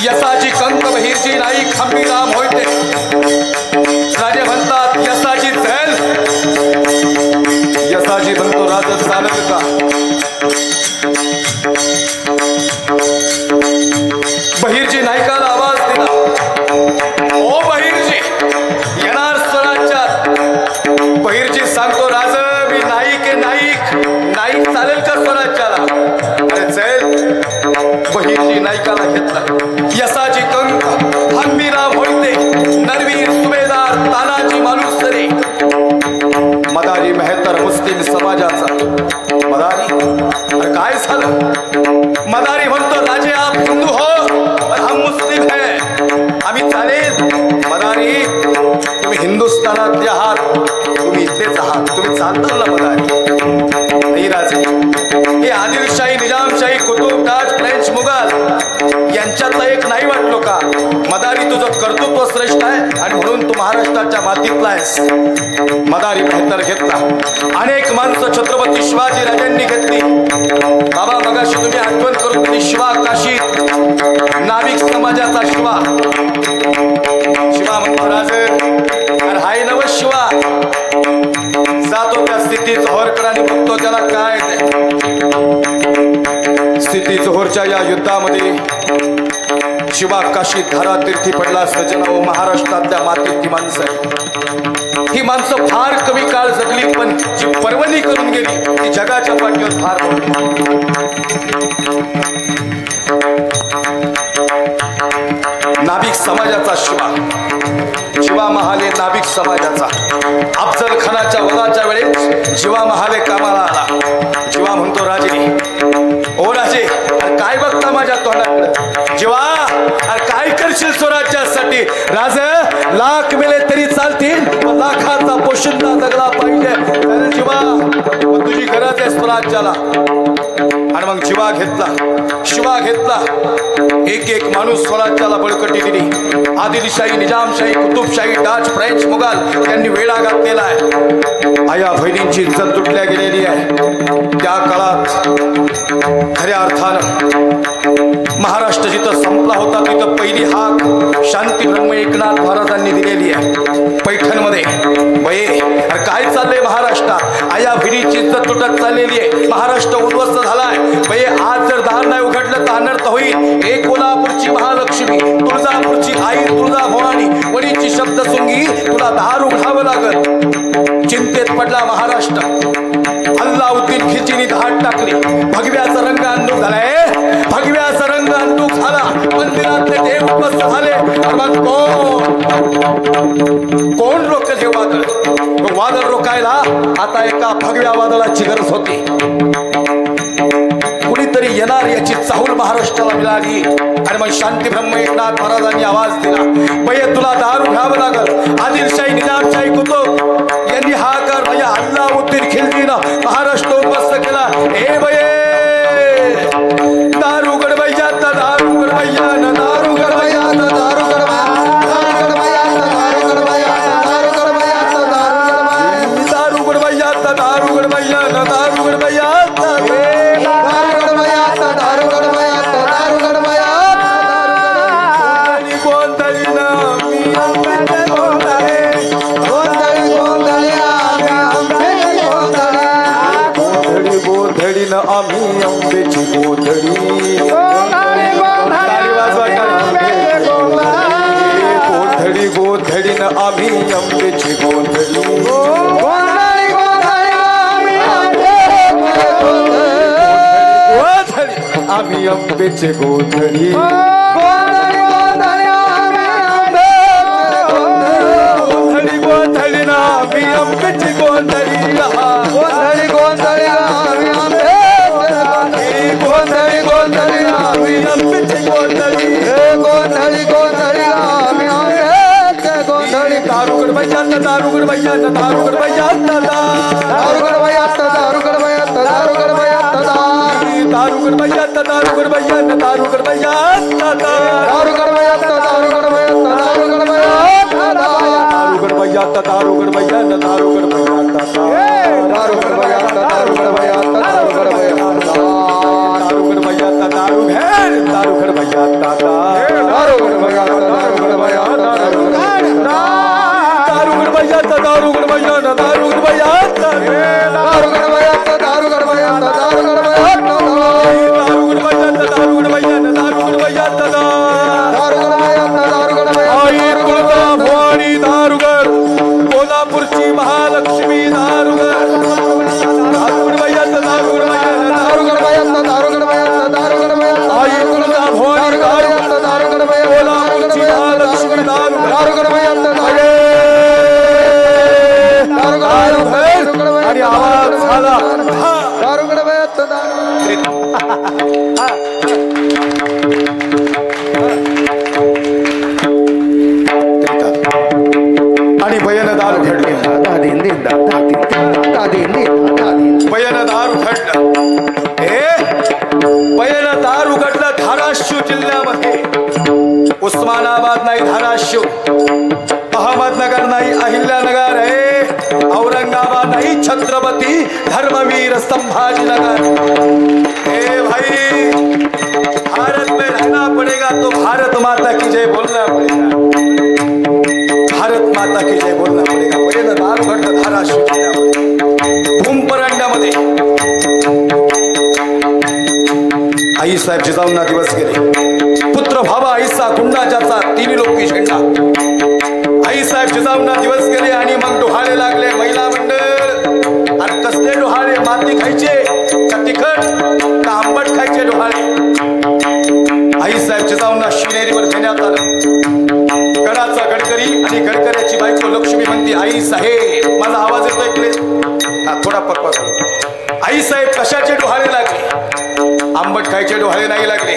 यसाची कंक बहिरची नाही खंबी राम होते राजे म्हणतात यसाची झेल यसाची म्हणतो राज चालत का बहिरजी नायकाला आवाज दिला ओ बहिरजी येणार स्वराज्यात बहिरजी सांगतो राज मी नाईक नाईक चालेल का स्वराज्याला अरे चल बहिरजी नायकाला घेतला यसाची कंक हंबीराम होते नरवीर सुभेदार तानाजी मालुसरे मदारी मेहतर मुस्लिम समाजाचा मदारी अरे काय झालं मदारी म्हणतो राजे आप हिंदू हो और हम मुस्लिम है आम्ही चालेल मदारी तुम्ही हिंदुस्थानातले आहात तुम्ही इथलेच आहात तुम्ही चालताल ना मदारी नाही राजे हे आदिलशाही निजामशाही कुतुबताज फ्रेंच मुघल यांच्यातला एक नाही वाटलो का मदारी तुझं कर्तृत्व श्रेष्ठ आहे आणि म्हणून तू महाराष्ट्राच्या मातीतला आहेस मदारी मेहतर घेतला अनेक माणसं छत्रपती शिवाजी राजांनी घेतली बाबा मगाशी तुम्ही आठवण करून दिली शिवा काशीत नाविक समाजाचा शिवा म्हणतो राजे अरे हाय नव शिवा जातो त्या स्थिती जोहरकरांनी बघतो त्याला काय स्थिती जोहरच्या या युद्धामध्ये शिवा काशीत धारा तीर्थी पडला असतं जनाव महाराष्ट्रातल्या मातीत ती माणसं आहे ही माणसं फार कमी काळ जगली पण जी पर्वणी करून गेली ती जगाच्या पाठीवर फार नाभिक समाजाचा शिवा महाले नाभिक समाजाचा अफजल खानाच्या वधाच्या वेळेस शिवा महाले कामाला आला शिवा म्हणतो राजे ओ राजे अरे काय बघता माझ्या तोंडाकडे जीवा अरे काय करशील स्वराज्यासाठी राज लाख मेले तरी चालतील पण लाखाचा पोशिंदा जगला पाहिजे जीवा तुझी गरज आहे स्वराज्याला आणि मग शिवा घेतला एक एक माणूस स्वराज्याला बळकटी दिली आदिलशाही निजामशाही कुतुबशाही डाच फ्रेंच मुघल यांनी वेळा घातलेला आहे आया बहिणींची इज्जत तुटल्या गेलेली आहे त्या काळात खऱ्या अर्थानं महाराष्ट्र जिथं संपला होता तिथं पहिली हाक शांती ब्रह्म एकनाथ महाराजांनी दिलेली आहे पैठणमध्ये बये अरे काय चाललंय महाराष्ट्रात आया बहिणीची इज्जत तुटत चाललेली आहे महाराष्ट्र उद्ध्वस्त झालाय बये आज जर दार नाही उघडलं तर अनर्थ होईल एक कोल्हापूरची महालक्ष्मी तुळजापूरची आई तुळजा भवानी वडीची शब्दसुंगी तुला दार उघडावं लागत चिंतेत पडला महाराष्ट्र अल्लाउद्दीन खिचीने धाड टाकली भगव्याचा रंग अंधूक झालाय भगव्याचा रंग अंधूक झाला मंदिरातले देव उपस्थित झाले मग कोण रोखल हे वादळ रोखायला आता एका भगव्या वादळाची गरज होती कुणीतरी येणार याची चाहूल महाराष्ट्राला मिळाली आणि मग शांती ब्रह्म एकनाथ महाराजांनी आवाज दिला बये तुला दारू घ्यावं लागल आदिलशाही निजामशाही कुतुब यांनी हा कर भैया अल्लाउद्दीन खिलजीनं महाराष्ट्र उद्ध्वस्त केला हे बये दारू गडबैया दारू गडबैया न दारू गडबैया दारू गडबैया दारू गडबैया दारू गडबैया न दारू गडबैया आम्ही आंब्याची गोधडी गोधडीनं आम्ही आंब्याची गोधडी आम्ही आंब्याची गोधडी गोधडीनं आम्ही आंब्याची गोधडी गोधडी गोधडी दारू गडबैया दारू गडबैया दारू गडबैया दारू गडबैया दारू गडबैया दारू गडबैया दारू गडबैया दारू गडबैया दारू गडबैया दारू गडबैया दारू गडबैया दारू गडबैया दारू गडबैया दारू गडबैया दारू गडबैया दारू गडबैया दारू गडबैया दारू गडबैया दारू गडबैया दारू घेर दारू गडबैया दारू दारुगड वयाचं आणि भयन दारू घडले. भयन दारू घडलं. भयन दारू घडलं धाराशिव जिल्ह्यामध्ये. उस्मानाबाद नाही धाराशिव, अहमदनगर नाही अहिल्यानगर आहे, औरंगाबाद नहीं छत्रपति धर्मवीर संभाजीनगर. ए भाई, भारत में रहना पड़ेगा तो भारत माता की जय बोलना पड़ेगा. भारत माता की जय बोलना पड़ेगा. पहिलं दारू घडलं धाराशिव जिल्ह्यामध्ये भूमपरांड्यामध्ये. आई साहेब जिजाऊंना दिवस गेले. पुत्र भावा आईचा गुंडा ज्याचा तिन्ही लोकी झेंडा. आई साहेब जिजाऊंना दिवस गेले आणि मग डोहाळे लागले महिला मंडळ. आणि कसले डोहाळे? माती खायचे का तिखट का आंबट खायचे डोहाळे? आई साहेब जिजाऊंना शिवनेरीवर नेण्यात आलं. गडाचा गडकरी आणि गडकऱ्याची बायको लक्ष्मी म्हणते, आई साहेब माझा आवाज येतोय इकडे? थोडा पक्का झाला. आई साहेब कशाचे डोहाळे लागले? आंबट खायचे डोहाळे नाही लागले.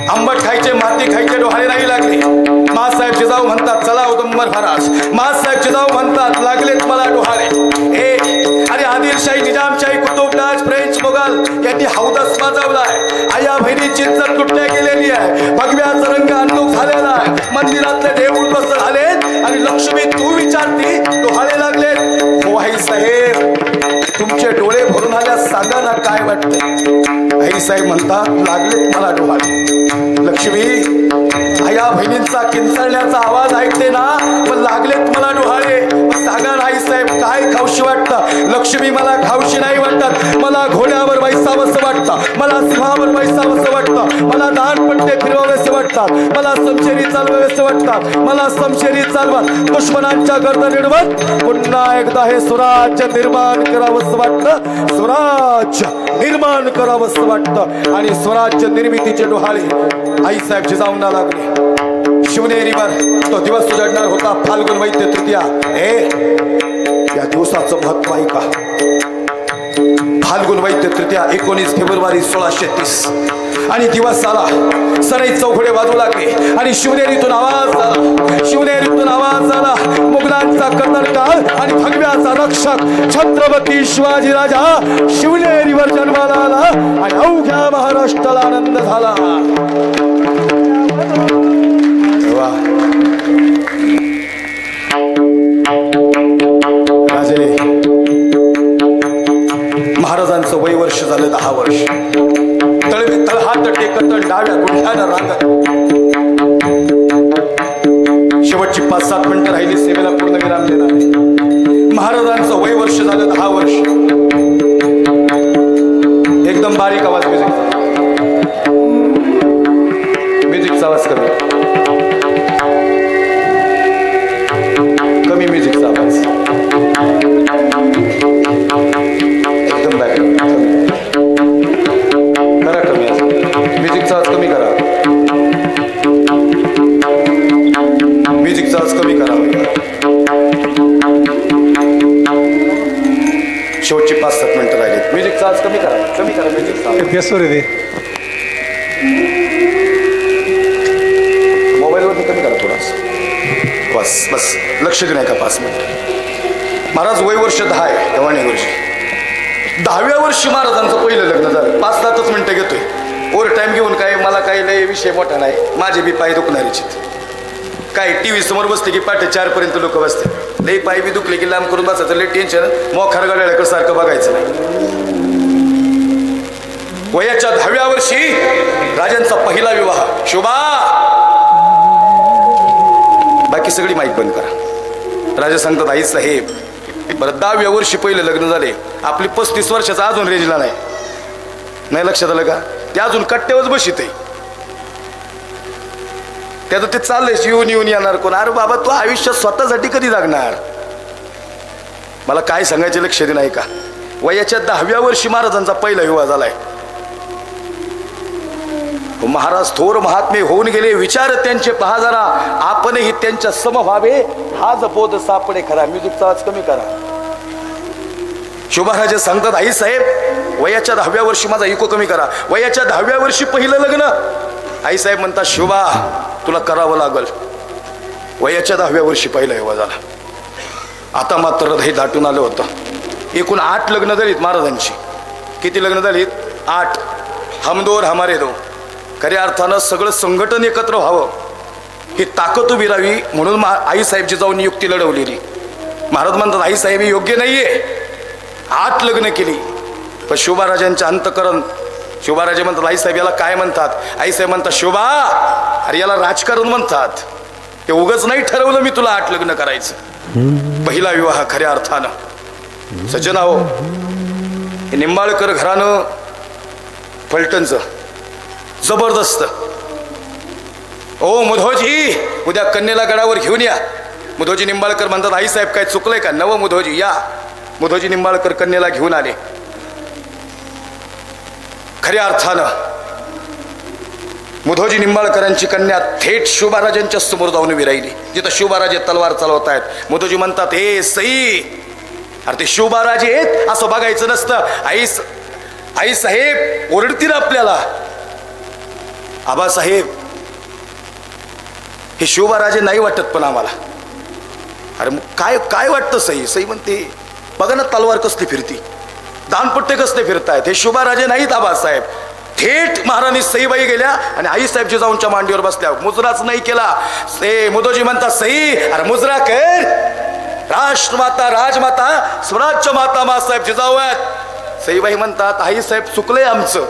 आंबट खायचे माती खायचे डोहाळे नाही लागले. मासाहेब जिजाऊ म्हणतात, चला उदंबर महाराज. मासाहेब जिजाऊ म्हणतात, लागलेत मला डोहाळे. अरे आदिलशाही निजामशाही कुतुबराज फ्रेंच मुघल यांनी हौदस वाजवलाय. आया बहिणीची इज्जत लुटल्या गेलेली आहे. भगव्याचा रंग अंधुक झालेला आहे. मंदिरातले देव उद्ध्वस्त झालेत आणि लक्ष्मी तू विचारती डोहाळे लागलेत. हो आई साहेब, तुमचे डोळे भरून आल्यास सांगा ना काय वाटतंय? आई साहेब म्हणतात, लागलेत मला डोहाळे. लक्ष्मी, आया बहिणींचा किंचाळण्याचा आवाज ऐकते ना, पण लागलेत मला डोहाळे. सांगा ना आई साहेब, काय खाऊशी वाटतं? लक्ष्मी, मला खाऊशी नाही वाटत. मला घोड्यावर बैसावंसं वाटतं. मला सिंहावर बैसावंसं वाटतं. मला दानपट्टे फिरवावेसे वाटतात. मला समशेरी चालवावेसे वाटतात. मला समशेरी चालवत दुश्मनांच्या गर्दन निडवत पुन्हा एकदा हे स्वराज्य निर्माण करावंसं वाटतं. स्वराज्य निर्माण करावंसं वाटतं. आणि स्वराज्य निर्मितीचे डोहाळे आई साहेब जिजाऊंना लागले. शिवनेरीवर तो दिवस उजडणार होता, फाल्गुन वैद्य तृतीया. या दिवसाचं महत्व आहे का? फाल्गुन वैद्य तृतीया 19 फेब्रुवारी 1630. आणि दिवस आला, सनई चौघडे वाजू लागले आणि शिवनेरीतून आवाज आला. शिवनेरीतून आवाज आला. मुघलांचा कर्तनकाळ आणि भगव्याचा रक्षक छत्रपती शिवाजी राजा शिवनेरीवर जन्माला आला आणि अवघ्या महाराष्ट्राला आनंद झाला. राजे, महाराजांचं वय वर्ष झालं 10 वर्ष. तळहात टेकत डाव्या गुंठ्यानं रांगत. शेवटची 5-7 मिनिटं राहिली, सेवेला पूर्ण विराम देणार. महाराजांचं वय वर्ष झालं 10 वर्ष. एकदम बारीक आवाज म्युझिकचा आवाज कमी म्युझिकचा आवाज एकदम बॅकग्राऊंड करा. कमी म्युझिकचा आवाज कमी करा. म्युझिकचा आवाज कमी करा. शेवटची 5-7 मिनिटं राहिली. म्युझिकचा आवाज कमी करा. कमी करा म्युझिकचा आवाज. मोबाईलवरती कमी करा थोडासा. बस बस, लक्ष दे नाही का 5 मिनिट. महाराज वय वर्ष 10 आहे. गव्हाणे वर्षी 10व्या वर्षी महाराजांचं पहिलं लग्न झालं. 5-7 मिनिटं घेतोय. ओव्हर टाइम घेऊन काय मला काही लय विषय मोठा नाही. माझे बी पाय दुखणारीचे काय. TV समोर बसते की 4:30 पर्यंत लोक बसते. लई पाय बी दुखले की लांब करून बसायचं. लई टेन्शन. मोखार गाड्याकडे सारखं बघायचं नाही. वयाच्या 10व्या वर्षी राजांचा पहिला विवाह. शोभा, बाकी सगळी माईक बंद करा. राजा सांगतात, आई साहेब बरं 10व्या वर्षी पहिलं लग्न झाले. आपली 35 वर्षाचा अजून रेंजला नाही. नाही लक्षात आलं का? ते अजून कट्ट्यावरच बशीत आहे. त्याचं ते चाललंय येऊन येऊन येणार कोण. अरे बाबा, तू आयुष्यात स्वतःसाठी कधी जगणार? मला काय सांगायचे लक्ष दे नाही का? वयाच्या 10व्या वर्षी महाराजांचा पहिला विवाह झालाय. महाराज थोर महात्मे होऊन गेले. विचार त्यांचे पहा जरा. आपणही त्यांच्या सम व्हावे हाच बोध सापडे खरा. म्युझिकचा आवाज कमी करा. शोभाराजे सांगतात आई साहेब वयाच्या 10व्या वर्षी माझा इको कमी करा. वयाच्या 10व्या वर्षी पहिलं लग्न. आई साहेब म्हणतात शोभा तुला करावं लागल. वयाच्या 10व्या वर्षी पहिलं हेवा झाला. आता मात्र हृदय दाटून आलं होतं. एकूण 8 लग्न झालीत महाराजांची. किती लग्न झालीत? 8. हम दो हमारे दो. खऱ्या अर्थानं सगळं संघटन एकत्र व्हावं ही ताकद उभी राहावी म्हणून आई साहेबची जाऊन युक्ती लढवलेली. महाराज म्हणतात आई साहेब ही योग्य नाहीये. 8 लग्न केली. पण शोभाराजांचे अंतकरण शोभाराजे म्हणतात आई साहेब याला काय म्हणतात? आई साहेब म्हणतात शोभा अरे याला राजकारण म्हणतात. ते उगच नाही ठरवलं मी तुला 8 लग्न करायचं. पहिला विवाह खऱ्या अर्थानं सज्जन हो हे निंबाळकर घरानं फलटणचं जबरदस्त. ओ मुधोजी उद्या कन्येला गडावर घेऊन या. मुधोजी निंबाळकर म्हणतात आई साहेब काय चुकलंय का? नव मुधोजी या. मुधोजी निंबाळकर कन्येला घेऊन आले. खऱ्या अर्थानं मुधोजी निंबाळकरांची कन्या थेट शोभाराजांच्या समोर जाऊन उभी राहिली. जिथं शोभाराजे तलवार चालवत आहेत. मुधोजी म्हणतात हे सई अरे ते शोभाराजे आहेत असं बघायचं नसतं. आई साहेब ओरडतील आपल्याला. आबासाहेब हे शोभाराजे नाही वाटत पण आम्हाला. अरे मग काय वाटतं सई? सई म्हणते बघा ना तलवार कसली फिरती, दानपट्टे कसले फिरतायत. हे शोभाराजे नाहीत आबासाहेब. थेट महाराणी सईबाई गेल्या आणि आई साहेबची जाऊनच्या मांडीवर बसल्या. मुजराच नाही केला. मुधोजी म्हणतात सई अरे मुजरा कर. राष्ट्रमाता राजमाता स्वराज्य माता मासाहेब जिजाऊ आहेत. सईबाई म्हणतात आई साहेब चुकलंय आमचं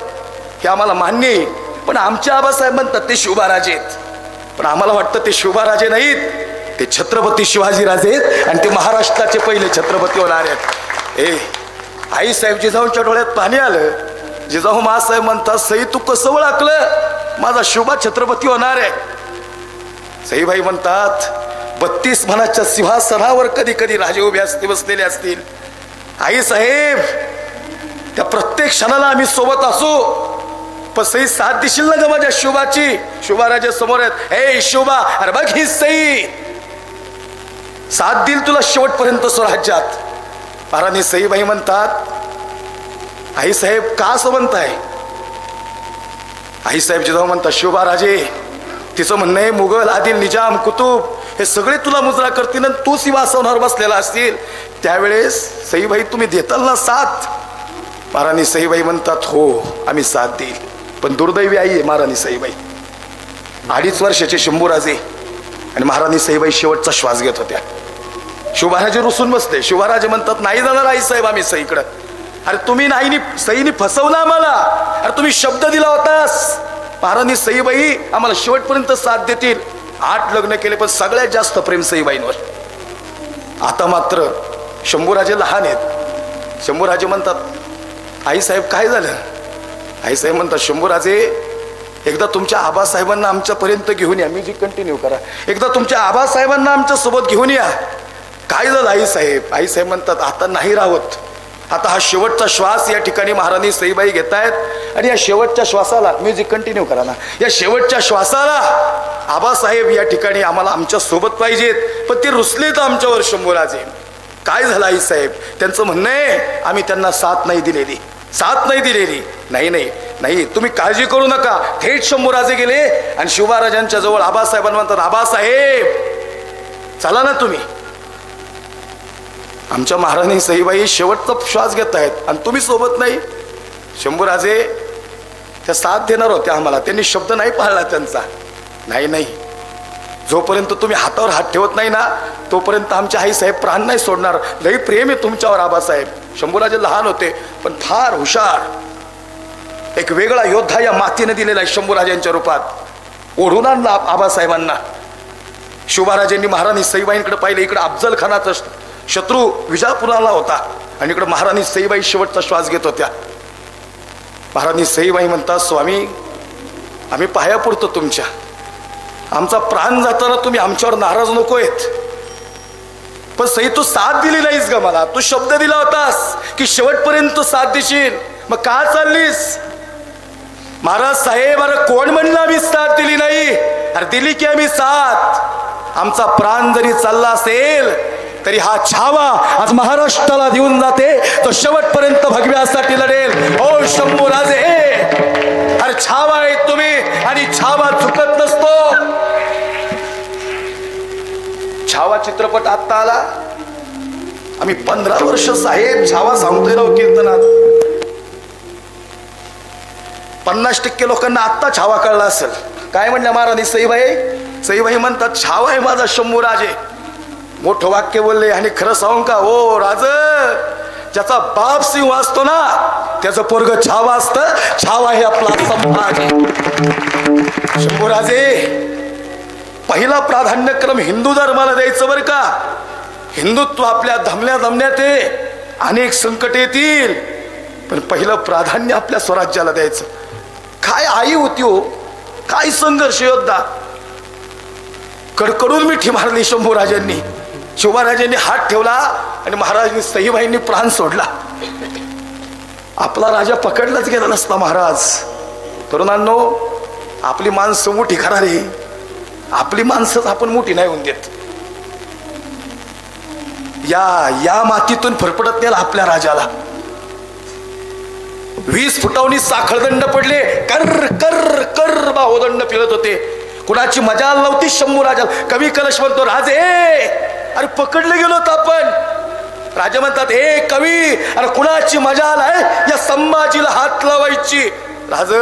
हे आम्हाला मान्य आहे. पण आमचे आबासाहेब म्हणतात ते शोभाराजे आहेत. पण आम्हाला वाटतं ते शोभाराजे नाहीत. ते छत्रपती शिवाजीराजे आहेत आणि ते महाराष्ट्राचे पहिले छत्रपती होणार आहेत. आई साहेब जिजाऊंच्या डोळ्यात पाणी आलं. जिजाऊ मासाहेब म्हणतात सई तू कसं ओळखलं? माझा शोभा छत्रपती होणार आहे. सईबाई म्हणतात 32 मनाच्या सिंहासनावर कधी कधी राजे उभे बसलेले असतील. आई साहेब त्या प्रत्येक क्षणाला आम्ही सोबत असू. पण सई साथ देशील ना ग माझ्या शोभाची? शोभाराजे समोर आहेत. हे शोभा अरे बघ ही सई साथ देईल तुला शेवटपर्यंत स्वराज्यात. महाराणी सईबाई म्हणतात आई साहेब का असं म्हणताय? आई साहेब जिजाऊ म्हणतात शोभाराजे तिचं म्हणणं आहे मुघल आदिल निजाम कुतुब हे सगळे तुला मुजरा करतील आणि तू सिंहासनावर बसलेला असतील. त्यावेळेस सईबाई तुम्ही देताल ना साथ? महाराणी सईबाई म्हणतात हो आम्ही साथ देईल. पण दुर्दैवी आई आहे महाराणी सईबाई. 2.5 वर्षाचे शंभूराजे आणि महाराणी सईबाई शेवटचा श्वास घेत होत्या. शोभाराजे रुसून बसले. शोभाराजे म्हणतात नाही जाणार आई साहेब आम्ही सईकडं. अरे तुम्ही नाही सईनी फसवलं आम्हाला. अरे तुम्ही शब्द दिला होतास महाराणी सईबाई आम्हाला शेवटपर्यंत साथ देतील. 8 लग्न केले पण सगळ्यात जास्त प्रेम सईबाईंवर. आता मात्र शंभूराजे लहान आहेत. शंभूराजे म्हणतात आई साहेब काय झालं? आई साहेब म्हणतात शंभूराजे एकदा तुमच्या आबासाहेबांना आमच्यापर्यंत घेऊन या. म्युझिक कंटिन्यू करा. एकदा तुमच्या आबासाहेबांना आमच्या सोबत घेऊन या. काय झालं आई साहेब? आई साहेब म्हणतात आता नाही राहत. आता हा शेवटचा श्वास या ठिकाणी महाराणी सईबाई घेत आहेत आणि या शेवटच्या श्वासाला म्युझिक कंटिन्यू करा ना. या शेवटच्या श्वासाला आबासाहेब या ठिकाणी आम्हाला आमच्या सोबत पाहिजेत. पण ते रुसलेत आमच्यावर शंभूराजे. काय झालं आई साहेब? त्यांचं म्हणणं आहे आम्ही त्यांना साथ नाही दिलेली. नाही तुम्ही काळजी करू नका. थेट शंभूराजे गेले आणि शिवराजांच्या जवळ आबासाहेबांना म्हणतात आबासाहेब चला ना तुम्ही. आमच्या महाराणी सईबाई शेवटचा श्वास घेत आहेत आणि तुम्ही सोबत नाही. शंभूराजे त्या साथ देणार होत्या आम्हाला. त्यांनी शब्द नाही पाळला त्यांचा. नाही जोपर्यंत तुम्ही हातावर हात ठेवत नाही ना तोपर्यंत आमच्या आई साहेब प्राण नाही सोडणार. लई प्रेम आहे तुमच्यावर आबासाहेब. शंभूराजे लहान होते पण फार हुशार. एक वेगळा योद्धा या मातीने दिलेला आहे शंभूराजांच्या रूपात. ओढून आणला आबासाहेबांना. शिवराजांनी महाराणी सईबाईंकडे पाहिलं. इकडे अफजल खानाचा शत्रू विजापुराला होता आणि इकडे महाराणी सईबाई शेवटचा श्वास घेत होत्या. महाराणी सईबाई म्हणतात स्वामी आम्ही पाया पडतो तुमच्या. आमचा प्राण जाताना तुम्ही आमच्यावर नाराज नकोयत. पण सई तू साथ दिली नाहीस ग मला. तू शब्द दिला होतास की शेवटपर्यंत साथ देशील. मग का चाललीस? महाराज साहेब अरे कोण म्हणलं आम्ही साथ दिली नाही? अरे दिली की आम्ही साथ. आमचा प्राण जरी चालला असेल तरी हा छावा आज महाराष्ट्राला देऊन जाते, तो शेवटपर्यंत भगव्यासाठी लढेल. ओ शंभूराजे, अरे छावा आहे तुम्ही आणि छावा चुकत नसतो. छावा चित्रपट आत्ता आला, आम्ही 15 वर्ष साहेब छावा सांगतोय राव कीर्तनात. 50% लोकांना आत्ता छावा कळला असेल. काय म्हणल्या महाराणी सईबाई म्हणतात छावा आहे माझा शंभूराजे. मोठं वाक्य बोलले आणि खरं सांगू का ओ राज, ज्याचा बाप सिंह असतो ना त्याचं पोरग छावा असतं. छावा हे आपला संभाजी. शंभूराजे, पहिला प्राधान्यक्रम हिंदू धर्माला द्यायचं बरं का. हिंदुत्व आपल्या धमल्या दमण्यात अनेक संकट येतील, पण पहिलं प्राधान्य आपल्या स्वराज्याला द्यायचं. काय आई होती हो, काय संघर्ष योद्धा. कडकडून मिठी मारली शंभूराजांनी. शिवराजांनी हात ठेवला आणि महाराजांनी सईबाईंनी प्राण सोडला. आपला राजा पकडलाच गेला नसता महाराज. तरुणांनो, आपली माणसं मोठी करा रे. आपली माणसंच आपण मोठी नाही होऊन देत. या मातीतून फरफडत नेला आपल्या राजाला. 20 फुटावनी साखळदंड पडले, कर कर कर बाहोदंड फिरत होते. कुणाची मजाल नव्हती शंभूराजाला. कवी कलश म्हणतो राजे, अरे पकडले गेलो तर आपण. राजा म्हणतात हे कवी, अरे कुणाची मजाल आहे या संभाजीला हात लावायची. राज,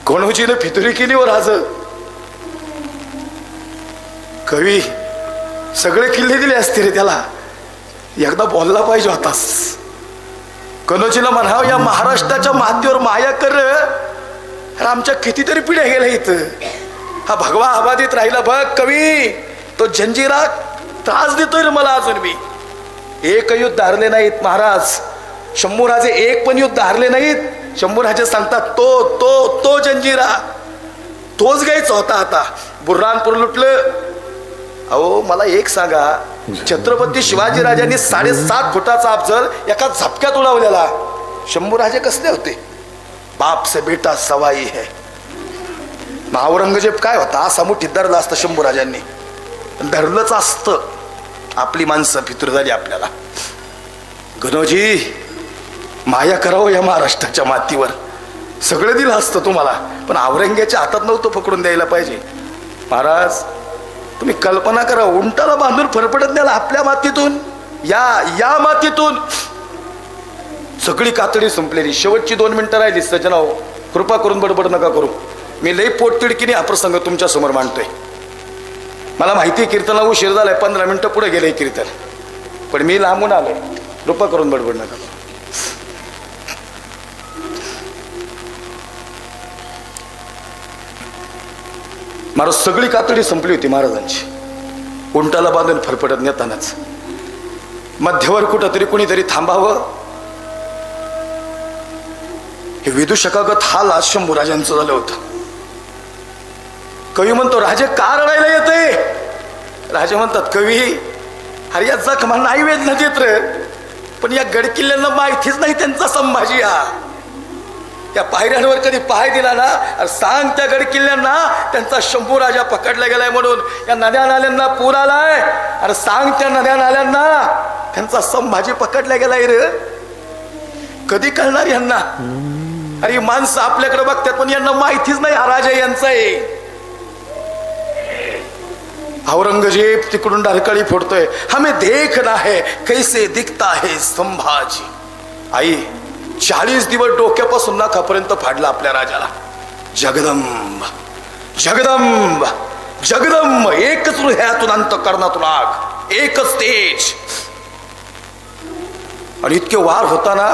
गणोजीने फितुरी केली हो राज. कवी सगळे किल्ले दिले असते रे त्याला, एकदा बोलला पाहिजे होतास. कनोजीला म्हणावं या महाराष्ट्राच्या मातीवर माया कर. आमच्या कितीतरी पिढ्या गेल्या इथं. हा भगवा आबादित राहिला बघ कवी. तो जंजिरा त्रास देतोय रे मला अजून बी. एक युद्ध हारले नाहीत महाराज. शंभूराजे एक पण युद्ध हारले नाहीत. शंभूराजे सांगतात तो तो तो जंजिरा तोच घ्यायचा होता. आता बुर्हानपूर लुटलं. अहो मला एक सांगा, छत्रपती शिवाजीराजांनी 7.5 फुटाचा अफजल एका झपक्यात उडवलेला. शंभूराजे कसले होते? बाप से बेटा सवाई है. औरंगजेब काय होता? असा मुठीत धरला असतं शंभूराजांनी. धरलंच असतं. आपली माणसं फितूर झाली आपल्याला. गणोजी, माया करावं या महाराष्ट्राच्या मातीवर. सगळं दिलं असतं तुम्हाला, पण औरंगजेबाच्या हातात नव्हतं पकडून द्यायला पाहिजे. महाराज, तुम्ही कल्पना करा, उंटाला बांधून फरफडत न्याला आपल्या मातीतून. या मातीतून सगळी कातडी संपलेली. शेवटची 2 मिनिटं राहिली. सज्जनाओ, कृपा करून बडबड नका करू. मी लई पोटतिडकीने हा प्रसंग तुमच्या समोर मांडतोय. मला माहिती कीर्तनाला उशीर झालाय, 15 मिनिटं पुढे गेले कीर्तन, पण मी लांबून आलोय. कृपा करून बडबड नका करू. महाराज, सगळी कातडी संपली होती महाराजांची. उंटाला बांधून फरफडत नेतानाच मध्यवर कुठंतरी कुणीतरी थांबावं. हे विदूषकागत हाल आज शंभूराजांचं झालं होतं. कवी म्हणतो राजे का रडायला येते? राजे म्हणतात कवी, अरे या जखमा नाही वेदना देत रे, पण या गडकिल्ल्यांना माहितीच नाही त्यांचा संभाजी हा. या पायऱ्यांवर कधी पाय दिला ना, अरे सांग त्या गडकिल्ल्यांना त्यांचा शंभूराजा पकडला गेलाय म्हणून. या नद्या नाल्यांना पूर आलाय, अरे सांग त्या नद्या नाल्यांना त्यांचा संभाजी पकडला गेलाय रे. कधी कळणार यांना? अरे माणसं आपल्याकडे बघतात, पण यांना माहितीच नाही हा राजा यांचा आहे. औरंगजेब तिकडून डरकाळी फोडतोय, हमें देखना है कैसे दिखता है संभाजी. आई 40 दिवस डोक्यापासून नाकापर्यंत फाडला आपल्या राजाला. जगदंब जगदंब जगदंब, एकच हृदयातून अंतःकरणातून आग, एकच तेज. आणि इतके वार होताना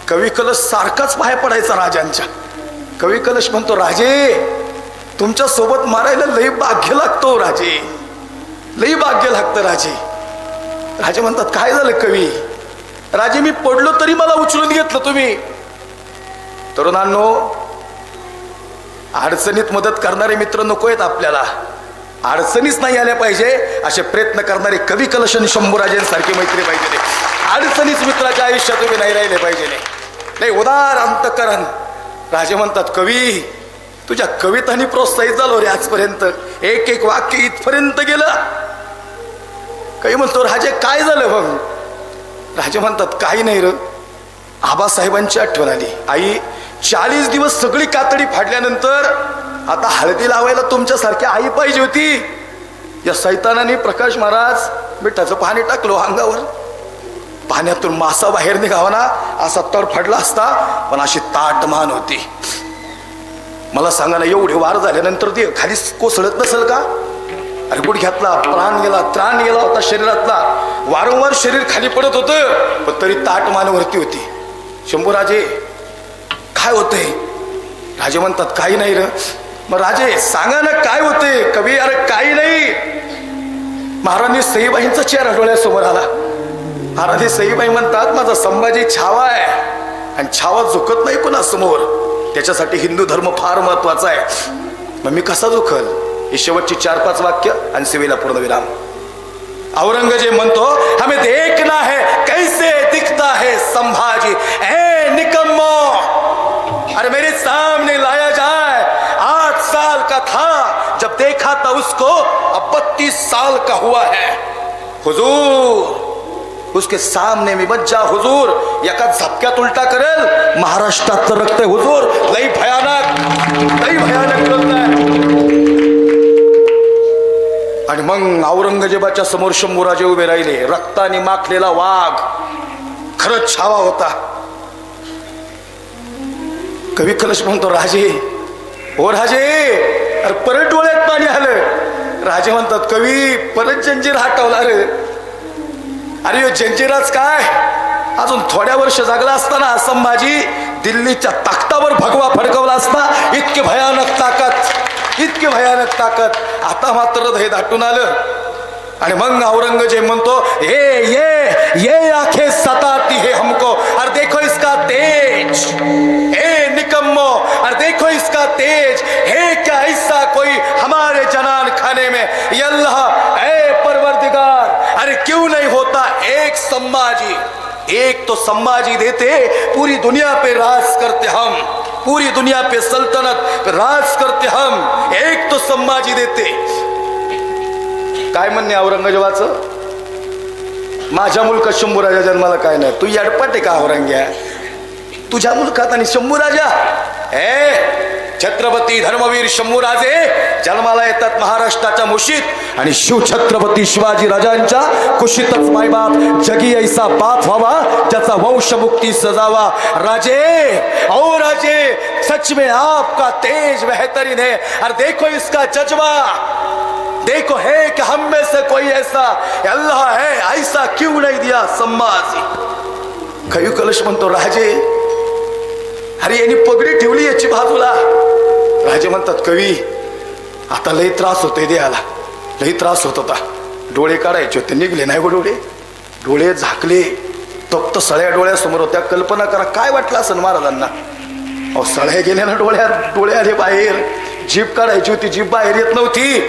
कवी कलश सारखाच पाय पडायचा राजांच्या. कवी कलश म्हणतो राजे, तुमच्या सोबत मारायला लई भाग्य लागतो राजे, लई भाग्य लागतं राजे. राजे म्हणतात काय झालं कवी? राजे मी पडलो तरी मला उचलून घेतलं तुम्ही. तरुणांनो, अडचणीत मदत करणारे मित्र नको आहेत आपल्याला. अडचणीच नाही आल्या पाहिजे असे प्रयत्न करणारे कवी कलश आणि शंभूराजेंसारखे मैत्री पाहिजे. अडचणीच मित्राच्या आयुष्यात उभे नाही राहिले पाहिजे. नाही उदार अंतकरण. राजे म्हणतात कवी, तुझ्या कवितांनी प्रोत्साहित झालो रे आजपर्यंत. एक एक वाक्य इथपर्यंत गेलं. काही म्हणतो राजे काय झालं बघ. राजे म्हणतात काही नाही र. आबासाहेबांची आठवण आली. आई 40 दिवस सगळी कातडी फाडल्यानंतर आता हळदी लावायला तुमच्यासारखी आई पाहिजे होती. या सैतानाने प्रकाश महाराज मिठाचं पाणी टाकलो अंगावर. पाण्यातून मासा बाहेर निघावा ना असा तडफडला असता, पण अशी ताटमान होती. मला सांगा ना, एवढे वार झाल्यानंतर ते खाली कोसळत नसेल का? अरे गुडघ्यातला प्राण गेला, त्राण गेला होता शरीरातला. वारंवार शरीर खाली पडत होतं, पण तरी ताटमान वरती होती. शंभूराजे काय होतंय? राजे म्हणतात काही नाही र. मग राजे सांगा ना काय होते? कवी अरे काही नाही. महाराणी सईबाईंचा चेहरा डोळ्यासमोर आला. महाराणी सईबाई म्हणतात माझा संभाजी छावा आहे आणि छावा झुकत नाही कोणासमोर. त्याच्यासाठी हिंदू धर्म फार महत्वाचा आहे. मग मी कसा झुकल? ही शेवटची 4-5 वाक्य आणि सेवेला पूर्णविराम. औरंगजेब म्हणतो हमें देखना है कैसे दिखता है संभाजी. ए निकम्मो, अरे मेरे सामने लाया जाए. 8 साल का था जब देखा था उसको, अब 32 साल का हुआ है. हुजूर उसके सामने में बच जा हुजूर. एका झपक्यात उलटा करेल. महाराष्ट्रात तर रक्त आहे हुजूर. लई भयानक रक्त आहे. आणि मग औरंगजेबाच्या समोर शंभूराजे उभे राहिले. रक्ताने माखलेला वाघ, खरंच छावा होता. कवी कलश म्हणतो राजे, ओ राजे, अरे परत डोळ्यात पाणी आलं. राजे म्हणतात कवी परत जंजीर हटवला रे. अरे यो जंजीराच काय, अजून थोड्या वर्ष जगला असताना संभाजी दिल्लीच्या तख्तावर भगवा फडकवला असता. इतके भयानक ताकद. आता मात्र हृदय दाटून आलं. आणि मग औरंगजेब म्हणतो ये आंखें सताती है हमको, और देखो इसका तेज. ए निकम्मो, और देखो इसका तेज है क्या ऐसा कोई हमारे जनान खाने में. ये अल्लाह ए परवरदिगार, अरे क्यों नहीं होता एक संभाजी. एक तो संभाजी देते, पूरी दुनिया पे राज करते हम. पूरी दुनिया पे सल्तनत राज करते हम. एक तो संभाजी देते. काय म्हणणे औरंगजेबाचं? माझ्या मुलकात शंभूराजा जन्माला काय नाही. तू यडपट आहे का औरंग्या? तुझ्या मुलकात आणि शंभूराजा. छत्रपती धर्मवीर शंभूराजे जन्माला येतात महाराष्ट्राच्या मुशीत. आणि शिवछत्रपती शिवाजी राजांच्या कुशीतच मायबाप जगी ऐसा बाप व्हावा ज्याचा वंश मुक्ती सजावा. राजे, ओ राजे, सच में आपका तेज बेहतरीन है. और देखो इसका जज्बा, देखो है कि हम में से कोई ऐसा अल्लाह है, ऐसा क्यों नहीं दिया संभाजी. कवी कलश म्हणतो राजे, अरे यांनी पगडी ठेवली याची बाजूला. राजे म्हणतात कवी आता लई त्रास होतोय देहाला, लई त्रास होत होता. डोळे काढायचे होते, निघले नाही गो डोळे. डोळे झाकले, तप्त सळ्या डोळ्यासमोर होत्या. कल्पना करा काय वाटलं असं महाराजांना. अहो सळ्या गेल्या ना डोळ्यात, डोळे आले बाहेर. जीभ काढायची होती, जीभ बाहेर येत नव्हती.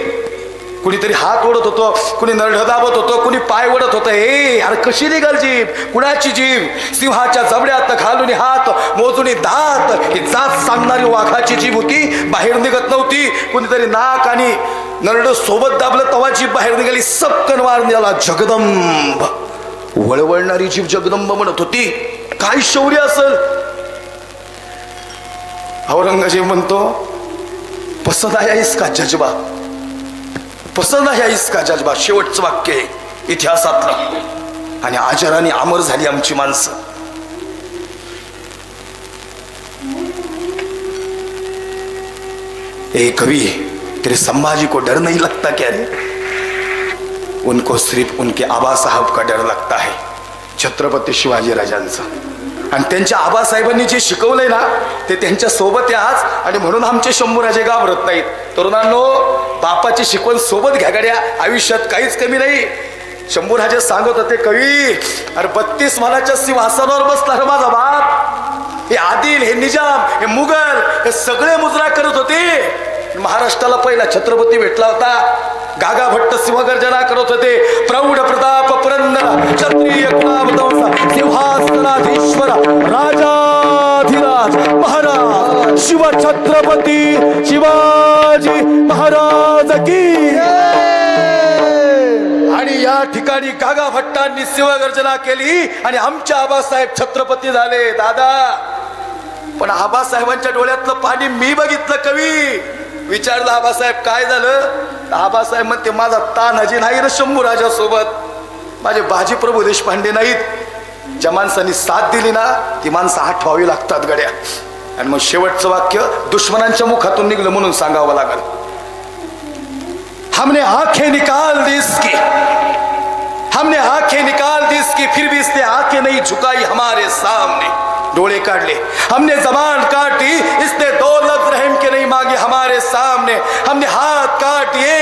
कुणीतरी हात ओढत होतो, कुणी नरड दाबत होतो, कुणी पाय ओढत होतं. अरे कशी निघाल जीभ? कुणाची जीभ? सिंहाच्या जबड्यात घालून हात मोजून दात, ही जात सांगणारी वाघाची जीभ होती, बाहेर निघत नव्हती. कुणीतरी नाक आणि नरड सोबत दाबलं तेव्हा जीभ बाहेर निघाली. सबकन वारण्याला जगदंब, वळवळणारी जीभ जगदंब म्हणत होती. काय शौर्य असल. औरंगजेब म्हणतो पसंद आया इसका जज्बा, पसंद आहे इसका जज्बा. शेवटचं वाक्य आहे इतिहासातलं. आणि आजराने अमर झाली आमची माणसं. ए कवि, तेरे संभाजी को डर नहीं लगता क्या रे? उनको सिर्फ उनके आबा साहब का डर लगता है, छत्रपती शिवाजी राजांचा. आणि त्यांच्या आबासाहेबांनी जे शिकवलंय ना ते त्यांच्या सोबत आज. आणि म्हणून आमचे शंभूराजे घाबरत नाहीत. तरुणांनो, बापाची शिकवण सोबत घ्या गड्या, आयुष्यात काहीच कमी नाही. शंभूराजे सांगत होते कवी, अरे 32 मालाच्या सिंहासनावर बसला माझा बाप. हे आदिल, हे निजाम, हे मुघल, हे सगळे मुजरा करत होते. महाराष्ट्राला पहिला छत्रपती भेटला होता. गागा भट्ट सिंहगर्जना करत होते. प्रौढ प्रताप पुरंदर क्षत्रिय कुलावतंस सिंहासनाधीश्वर राजाधिराज महाराज शिवछत्रपती शिवाजी महाराज की. आणि या ठिकाणी आणि गागा भट्टांनी शिवगर्जना केली आणि आमच्या आबासाहेब छत्रपती झाले दादा. पण आबासाहेबांच्या डोळ्यातलं पाणी मी बघितलं. कवी विचारलं आबासाहेब काय झालं. आबासाहेब म्हणते माझा तान हजी नाही रे शंभूराजा सोबत. माझे बाजी प्रभू देशपांडे नाहीत. ज्या माणसांनी साथ दिली ना ती माणसं आठवावी लागतात गड्या. आणि मग शेवटचं वाक्य दुश्मनांच्या मुखातून निघलं म्हणून सांगावं लागल. हमने आंखें निकाल दी इसकी, हमने आंखें निकाल दी इसकी, फिर भी इसने आंखें नहीं झुकाई हमारे सामने. डोळे काढले. हमने जबान काटी, इसने दो लफ्ज रहम के नहीं मांगे हमारे सामने. हमने हाथ काट दिए,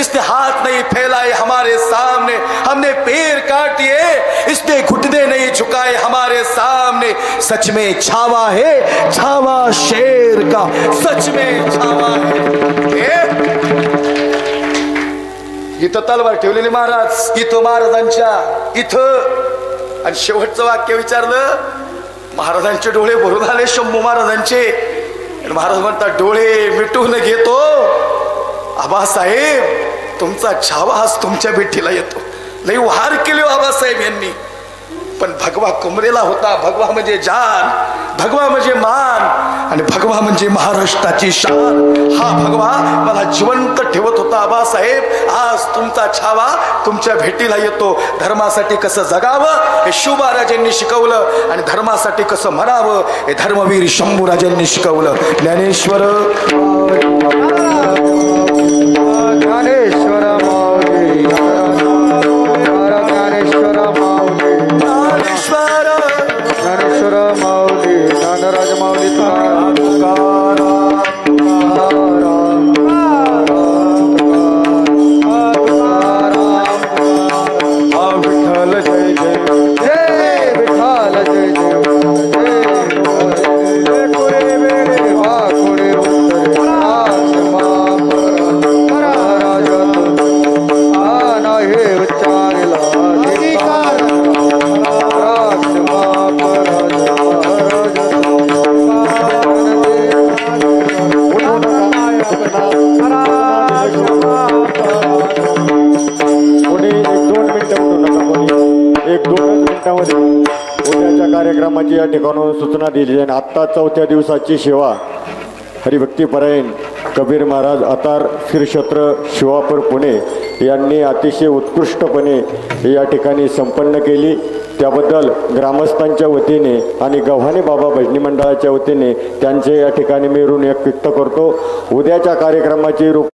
इसने हाथ नहीं फैलाए हमारे सामने. हमने पैर काट दिए, इसने घुटने नहीं झुकाए हमारे सामने. सच में छावा है छावा शेर का, सच में छावा है. इथं तलवार ठेवलेली महाराज, इथं महाराजांच्या इथं. आणि शेवटचं वाक्य विचारलं. महाराजांचे डोळे भरून आले शंभू महाराजांचे. महाराज म्हणतात डोळे मिटून घेतो आबासाहेब, तुमचा छावा आज तुमच्या भेटीला येतो. लई वार केले आबासाहेब यांनी. पण भगवा कमरेला होता. भगवा म्हणजे जान, भगवा म्हणजे मान आणि भगवा म्हणजे महाराष्ट्राची शान. हा भगवा मला जिवंत ठेवत होता आबासाहेब. आज तुमचा छावा तुमच्या भेटीला येतो. धर्मासाठी कसं जगावं हे शिवबाराजांनी शिकवलं आणि धर्मासाठी कसं म्हणावं हे धर्मवीर शंभूराजांनी शिकवलं. ज्ञानेश्वर उद्याच्या कार्यक्रमाची या ठिकाणाहून सूचना दिली आणि आत्ता 4थ्या दिवसाची सेवा हरिभक्तीपरायण कबीर महाराज अतार श्रीक्षेत्र शिवापूर पुणे यांनी अतिशय उत्कृष्टपणे या ठिकाणी संपन्न केली. त्याबद्दल ग्रामस्थांच्या वतीने आणि गव्हाणे बाबा भजनी मंडळाच्या वतीने त्यांचे या ठिकाणी मी ऋण व्यक्त करतो. उद्याच्या कार्यक्रमाची